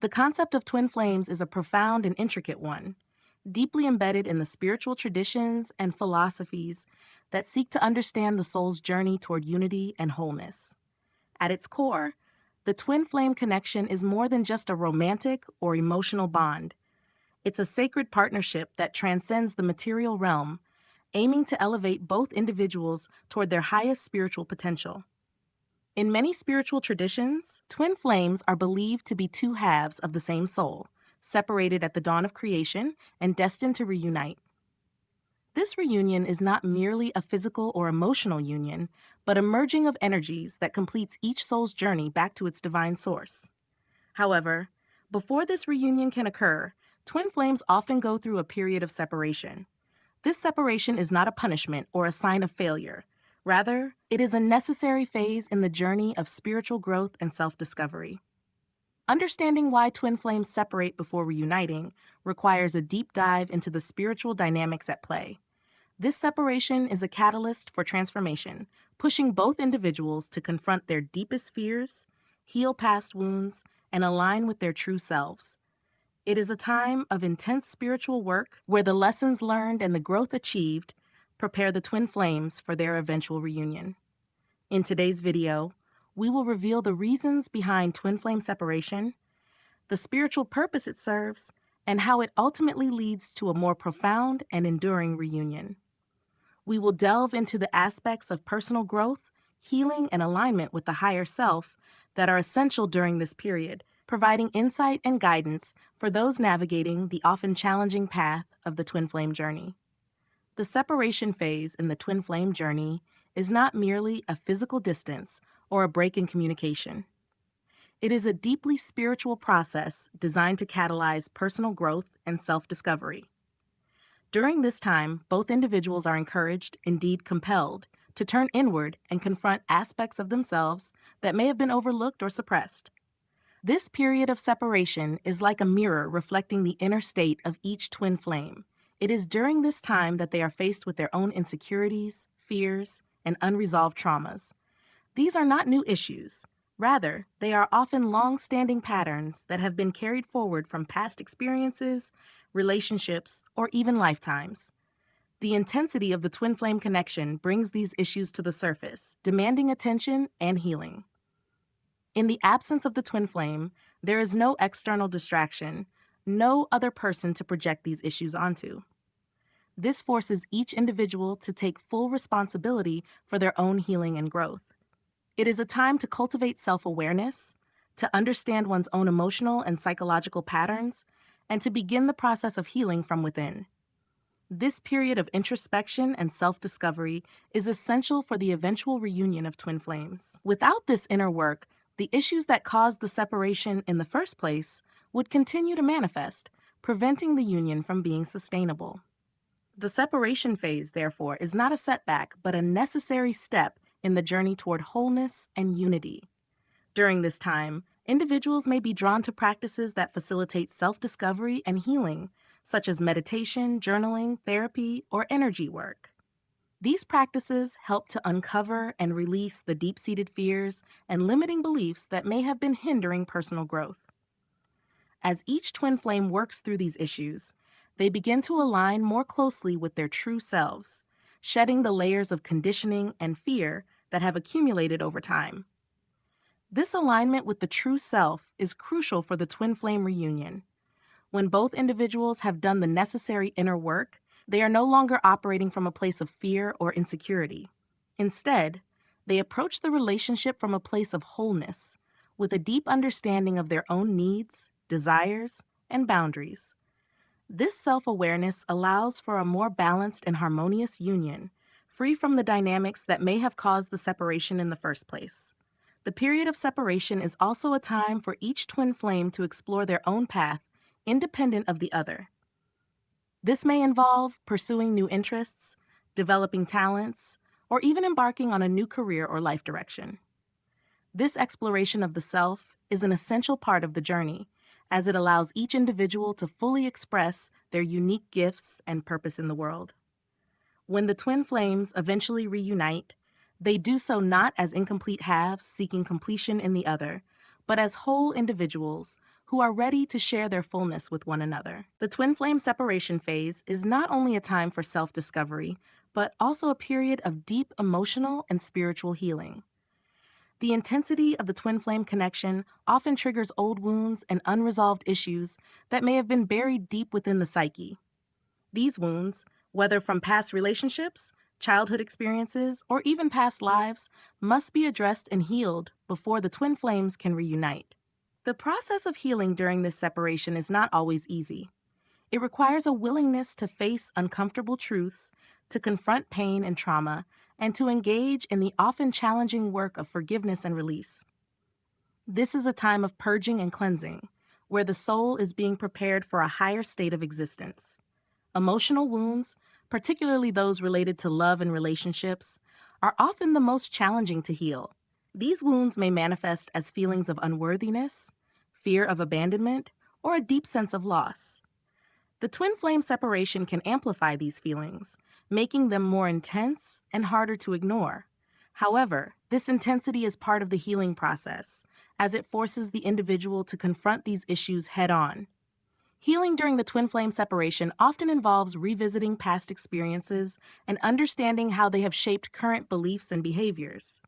The concept of twin flames is a profound and intricate one, deeply embedded in the spiritual traditions and philosophies that seek to understand the soul's journey toward unity and wholeness. At its core, the twin flame connection is more than just a romantic or emotional bond. It's a sacred partnership that transcends the material realm, aiming to elevate both individuals toward their highest spiritual potential. In many spiritual traditions, twin flames are believed to be two halves of the same soul, separated at the dawn of creation and destined to reunite. This reunion is not merely a physical or emotional union, but a merging of energies that completes each soul's journey back to its divine source. However, before this reunion can occur, twin flames often go through a period of separation. This separation is not a punishment or a sign of failure. Rather, it is a necessary phase in the journey of spiritual growth and self-discovery. Understanding why twin flames separate before reuniting requires a deep dive into the spiritual dynamics at play. This separation is a catalyst for transformation, pushing both individuals to confront their deepest fears, heal past wounds, and align with their true selves. It is a time of intense spiritual work where the lessons learned and the growth achieved prepare the twin flames for their eventual reunion. In today's video, we will reveal the reasons behind twin flame separation, the spiritual purpose it serves, and how it ultimately leads to a more profound and enduring reunion. We will delve into the aspects of personal growth, healing, and alignment with the higher self that are essential during this period, providing insight and guidance for those navigating the often challenging path of the twin flame journey. The separation phase in the twin flame journey is not merely a physical distance or a break in communication. It is a deeply spiritual process designed to catalyze personal growth and self-discovery. During this time, both individuals are encouraged, indeed compelled, to turn inward and confront aspects of themselves that may have been overlooked or suppressed. This period of separation is like a mirror reflecting the inner state of each twin flame. It is during this time that they are faced with their own insecurities, fears, and unresolved traumas. These are not new issues. Rather, they are often long-standing patterns that have been carried forward from past experiences, relationships, or even lifetimes. The intensity of the twin flame connection brings these issues to the surface, demanding attention and healing. In the absence of the twin flame, there is no external distraction, no other person to project these issues onto. This forces each individual to take full responsibility for their own healing and growth. It is a time to cultivate self-awareness, to understand one's own emotional and psychological patterns, and to begin the process of healing from within. This period of introspection and self-discovery is essential for the eventual reunion of twin flames. Without this inner work, the issues that caused the separation in the first place would continue to manifest, preventing the union from being sustainable. The separation phase, therefore, is not a setback, but a necessary step in the journey toward wholeness and unity. During this time, individuals may be drawn to practices that facilitate self-discovery and healing, such as meditation, journaling, therapy, or energy work. These practices help to uncover and release the deep-seated fears and limiting beliefs that may have been hindering personal growth. As each twin flame works through these issues, they begin to align more closely with their true selves, shedding the layers of conditioning and fear that have accumulated over time. This alignment with the true self is crucial for the twin flame reunion. When both individuals have done the necessary inner work, they are no longer operating from a place of fear or insecurity. Instead, they approach the relationship from a place of wholeness, with a deep understanding of their own needs, desires, and boundaries. This self-awareness allows for a more balanced and harmonious union, free from the dynamics that may have caused the separation in the first place. The period of separation is also a time for each twin flame to explore their own path, independent of the other. This may involve pursuing new interests, developing talents, or even embarking on a new career or life direction. This exploration of the self is an essential part of the journey, as it allows each individual to fully express their unique gifts and purpose in the world. When the twin flames eventually reunite, they do so not as incomplete halves seeking completion in the other, but as whole individuals who are ready to share their fullness with one another. The twin flame separation phase is not only a time for self-discovery, but also a period of deep emotional and spiritual healing. The intensity of the twin flame connection often triggers old wounds and unresolved issues that may have been buried deep within the psyche. These wounds, whether from past relationships, childhood experiences, or even past lives, must be addressed and healed before the twin flames can reunite. The process of healing during this separation is not always easy. It requires a willingness to face uncomfortable truths, to confront pain and trauma, and to engage in the often challenging work of forgiveness and release. This is a time of purging and cleansing, where the soul is being prepared for a higher state of existence. Emotional wounds, particularly those related to love and relationships, are often the most challenging to heal. These wounds may manifest as feelings of unworthiness, fear of abandonment, or a deep sense of loss. The twin flame separation can amplify these feelings, making them more intense and harder to ignore. However, this intensity is part of the healing process, as it forces the individual to confront these issues head-on. Healing during the twin flame separation often involves revisiting past experiences and understanding how they have shaped current beliefs and behaviors.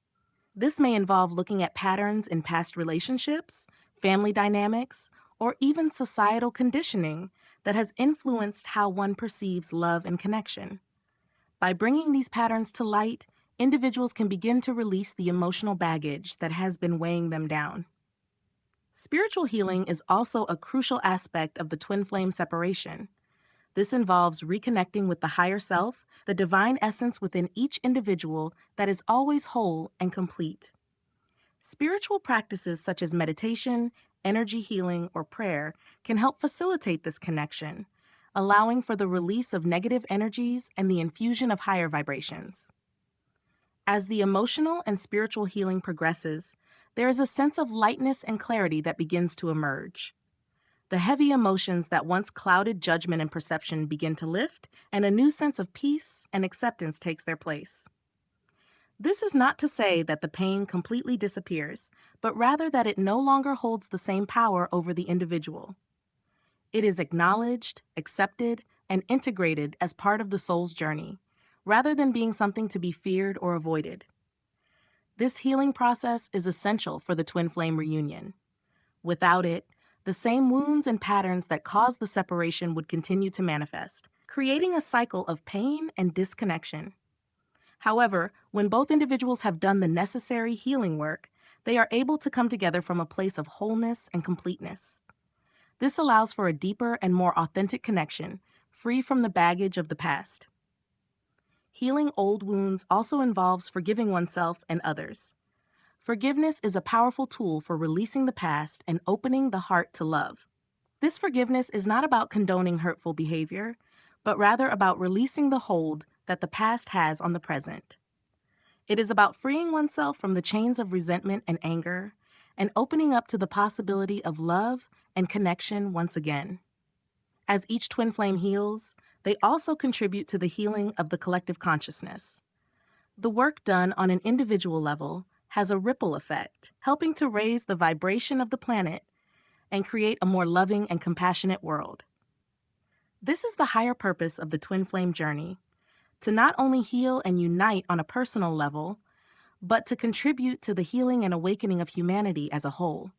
This may involve looking at patterns in past relationships, family dynamics, or even societal conditioning that has influenced how one perceives love and connection. By bringing these patterns to light, individuals can begin to release the emotional baggage that has been weighing them down. Spiritual healing is also a crucial aspect of the twin flame separation. This involves reconnecting with the higher self, the divine essence within each individual that is always whole and complete. Spiritual practices such as meditation, energy healing, or prayer can help facilitate this connection, allowing for the release of negative energies and the infusion of higher vibrations. As the emotional and spiritual healing progresses, there is a sense of lightness and clarity that begins to emerge. The heavy emotions that once clouded judgment and perception begin to lift, and a new sense of peace and acceptance takes their place. This is not to say that the pain completely disappears, but rather that it no longer holds the same power over the individual. It is acknowledged, accepted, and integrated as part of the soul's journey, rather than being something to be feared or avoided. This healing process is essential for the twin flame reunion. Without it, the same wounds and patterns that caused the separation would continue to manifest, creating a cycle of pain and disconnection. However, when both individuals have done the necessary healing work, they are able to come together from a place of wholeness and completeness. This allows for a deeper and more authentic connection, free from the baggage of the past. Healing old wounds also involves forgiving oneself and others. Forgiveness is a powerful tool for releasing the past and opening the heart to love. This forgiveness is not about condoning hurtful behavior, but rather about releasing the hold that the past has on the present. It is about freeing oneself from the chains of resentment and anger, and opening up to the possibility of love and connection once again. As each twin flame heals, they also contribute to the healing of the collective consciousness. The work done on an individual level has a ripple effect, helping to raise the vibration of the planet and create a more loving and compassionate world. This is the higher purpose of the twin flame journey, to not only heal and unite on a personal level, but to contribute to the healing and awakening of humanity as a whole.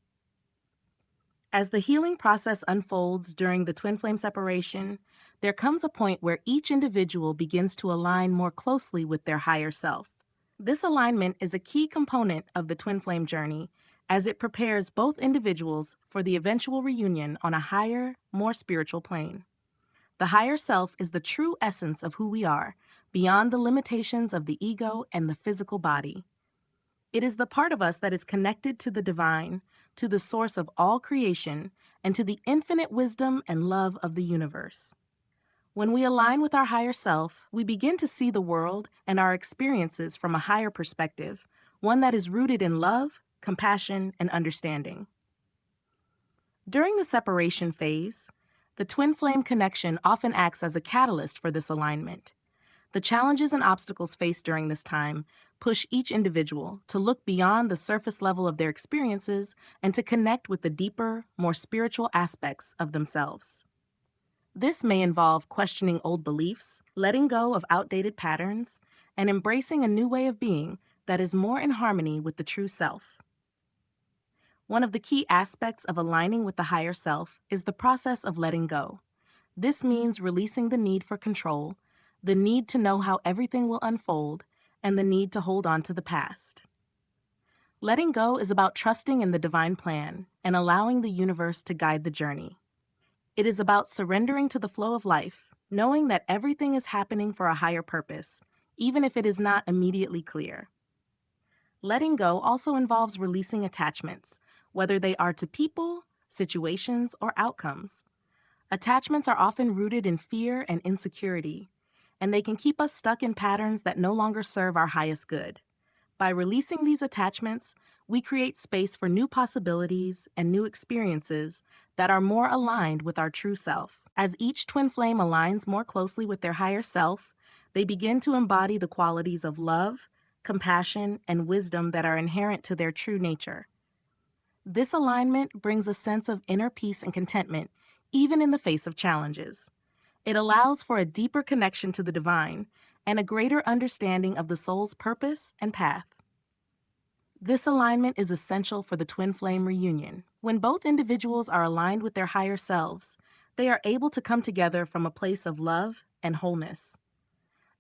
As the healing process unfolds during the twin flame separation, there comes a point where each individual begins to align more closely with their higher self. This alignment is a key component of the twin flame journey, as it prepares both individuals for the eventual reunion on a higher, more spiritual plane. The higher self is the true essence of who we are, beyond the limitations of the ego and the physical body. It is the part of us that is connected to the divine, to the source of all creation, and to the infinite wisdom and love of the universe. When we align with our higher self, we begin to see the world and our experiences from a higher perspective, one that is rooted in love, compassion, and understanding. During the separation phase, the twin flame connection often acts as a catalyst for this alignment. The challenges and obstacles faced during this time push each individual to look beyond the surface level of their experiences and to connect with the deeper, more spiritual aspects of themselves. This may involve questioning old beliefs, letting go of outdated patterns, and embracing a new way of being that is more in harmony with the true self. One of the key aspects of aligning with the higher self is the process of letting go. This means releasing the need for control, the need to know how everything will unfold, and the need to hold on to the past. Letting go is about trusting in the divine plan and allowing the universe to guide the journey. It is about surrendering to the flow of life, knowing that everything is happening for a higher purpose, even if it is not immediately clear. Letting go also involves releasing attachments, whether they are to people, situations, or outcomes. Attachments are often rooted in fear and insecurity, and they can keep us stuck in patterns that no longer serve our highest good. By releasing these attachments, we create space for new possibilities and new experiences that are more aligned with our true self. As each twin flame aligns more closely with their higher self, they begin to embody the qualities of love, compassion, and wisdom that are inherent to their true nature. This alignment brings a sense of inner peace and contentment, even in the face of challenges. It allows for a deeper connection to the divine and a greater understanding of the soul's purpose and path. This alignment is essential for the twin flame reunion. When both individuals are aligned with their higher selves, they are able to come together from a place of love and wholeness.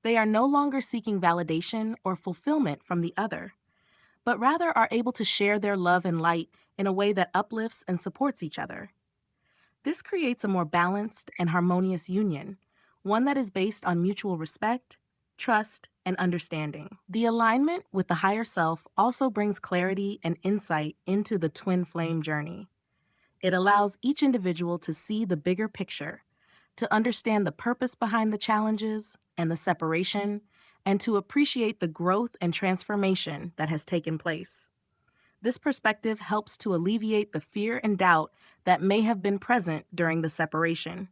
They are no longer seeking validation or fulfillment from the other, but rather are able to share their love and light in a way that uplifts and supports each other. This creates a more balanced and harmonious union, one that is based on mutual respect, trust, and understanding. The alignment with the higher self also brings clarity and insight into the twin flame journey. It allows each individual to see the bigger picture, to understand the purpose behind the challenges and the separation, and to appreciate the growth and transformation that has taken place. This perspective helps to alleviate the fear and doubt that may have been present during the separation,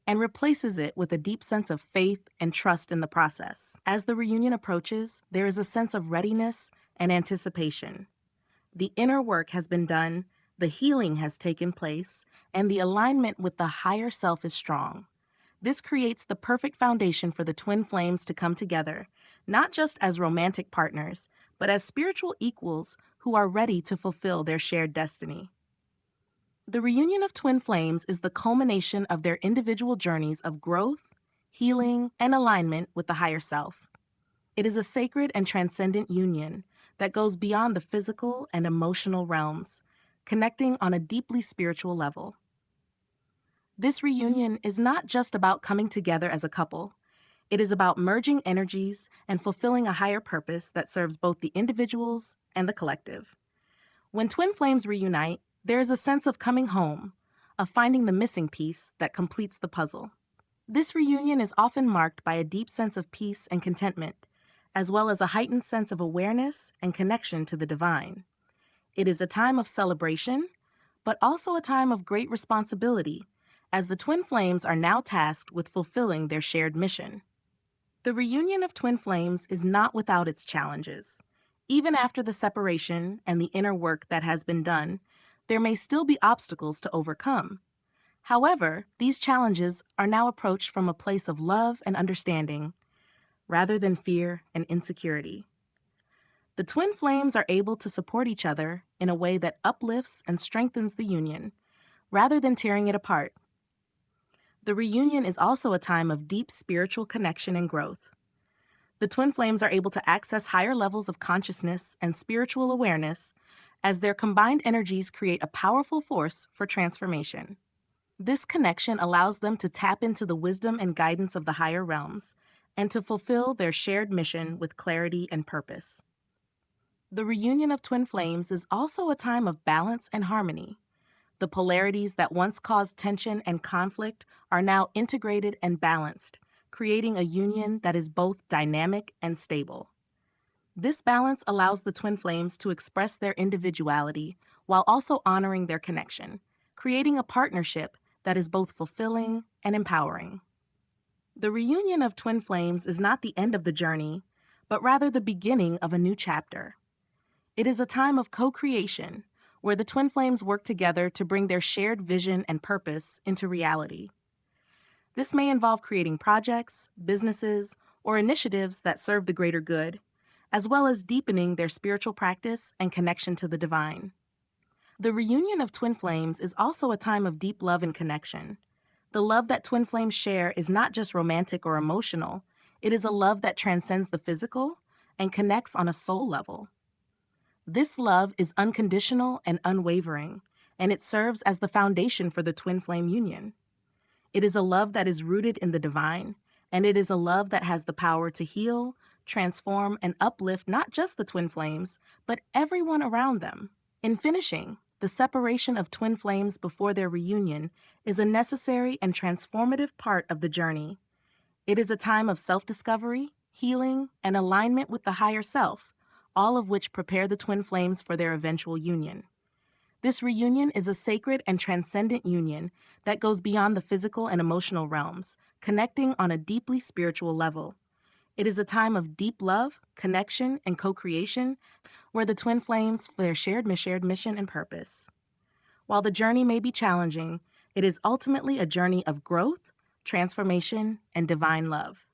and replaces it with a deep sense of faith and trust in the process. As the reunion approaches, there is a sense of readiness and anticipation. The inner work has been done, the healing has taken place, and the alignment with the higher self is strong. This creates the perfect foundation for the twin flames to come together, not just as romantic partners, but as spiritual equals who are ready to fulfill their shared destiny. The reunion of twin flames is the culmination of their individual journeys of growth, healing, and alignment with the higher self. It is a sacred and transcendent union that goes beyond the physical and emotional realms, connecting on a deeply spiritual level. This reunion is not just about coming together as a couple. It is about merging energies and fulfilling a higher purpose that serves both the individuals and the collective. When twin flames reunite, there is a sense of coming home, of finding the missing piece that completes the puzzle. This reunion is often marked by a deep sense of peace and contentment, as well as a heightened sense of awareness and connection to the divine. It is a time of celebration, but also a time of great responsibility, as the twin flames are now tasked with fulfilling their shared mission. The reunion of twin flames is not without its challenges. Even after the separation and the inner work that has been done, there may still be obstacles to overcome. However, these challenges are now approached from a place of love and understanding, rather than fear and insecurity. The twin flames are able to support each other in a way that uplifts and strengthens the union, rather than tearing it apart. The reunion is also a time of deep spiritual connection and growth. The twin flames are able to access higher levels of consciousness and spiritual awareness as their combined energies create a powerful force for transformation. This connection allows them to tap into the wisdom and guidance of the higher realms and to fulfill their shared mission with clarity and purpose. The reunion of twin flames is also a time of balance and harmony. The polarities that once caused tension and conflict are now integrated and balanced, creating a union that is both dynamic and stable. This balance allows the twin flames to express their individuality while also honoring their connection, creating a partnership that is both fulfilling and empowering. The reunion of twin flames is not the end of the journey, but rather the beginning of a new chapter. It is a time of co-creation, where the twin flames work together to bring their shared vision and purpose into reality. This may involve creating projects, businesses, or initiatives that serve the greater good, as well as deepening their spiritual practice and connection to the divine. The reunion of twin flames is also a time of deep love and connection. The love that twin flames share is not just romantic or emotional, it is a love that transcends the physical and connects on a soul level. This love is unconditional and unwavering, and it serves as the foundation for the twin flame union. It is a love that is rooted in the divine, and it is a love that has the power to heal, transform, and uplift not just the twin flames, but everyone around them. In finishing, the separation of twin flames before their reunion is a necessary and transformative part of the journey. It is a time of self-discovery, healing, and alignment with the higher self, all of which prepare the twin flames for their eventual union. This reunion is a sacred and transcendent union that goes beyond the physical and emotional realms, connecting on a deeply spiritual level. It is a time of deep love, connection, and co-creation where the twin flames share shared mission and purpose. While the journey may be challenging, it is ultimately a journey of growth, transformation, and divine love.